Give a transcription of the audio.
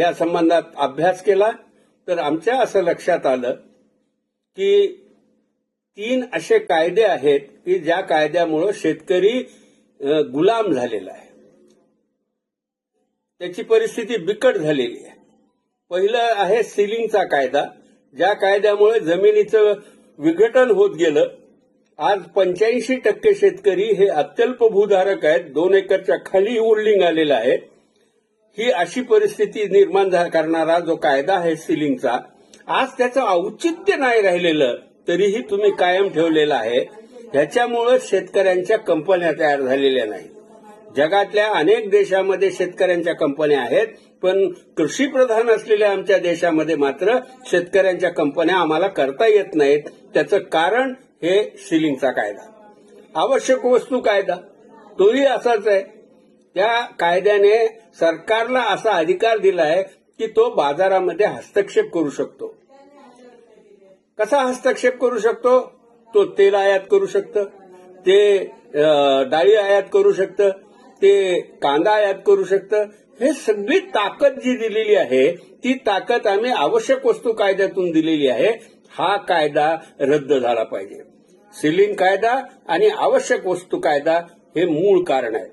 या संबंधात अभ्यास केला तर आमच्या असं लक्षात आलं की 3 असे कायदे आहेत की ज्या कायद्यामुळे शेतकरी गुलाम झालेला आहे, त्याची परिस्थिती बिकट झालेली आहे. पहिलं आहे सिलिंगचा कायदा, ज्या कायद्यामुळे जमिनीचं विघटन होत गेलं. आज 85% शेतकरी हे अत्यल्प भूधारक आहेत, 2 एकरच्या खाली होल्डिंग आलेलं आहे. ही अशी परिस्थिती निर्माण करणारा जो कायदा आहे सिलिंगचा, आज त्याचं औचित्य नाही राहिलेलं तरीही तुम्ही कायम ठेवलेला आहे. ह्याच्यामुळे शेतकऱ्यांच्या कंपन्या तयार झालेल्या नाहीत. जगातल्या अनेक देशांमध्ये शेतकऱ्यांच्या कंपन्या आहेत, पण कृषीप्रधान असलेल्या आमच्या देशामध्ये मात्र शेतकऱ्यांच्या कंपन्या आम्हाला करता येत नाहीत. त्याचं कारण हे सिलिंगचा कायदा. आवश्यक वस्तू कायदा तोही असाच आहे. त्या कायद्याने सरकारला असा अधिकार दिलाय की तो बाजारामध्ये हस्तक्षेप करू शकतो. कसा हस्तक्षेप करू शकतो? तो तेल आयात करू शकतं, ते डाळी आयात करू शकतं, ते कांदा आयात करू शकतं. हे सगळी ताकद जी दिलेली आहे ती ताकद आम्ही आवश्यक वस्तू कायद्यातून दिलेली आहे. हा कायदा रद्द झाला पाहिजे. सिलिंग कायदा आणि आवश्यक वस्तू कायदा हे मूळ कारण आहे.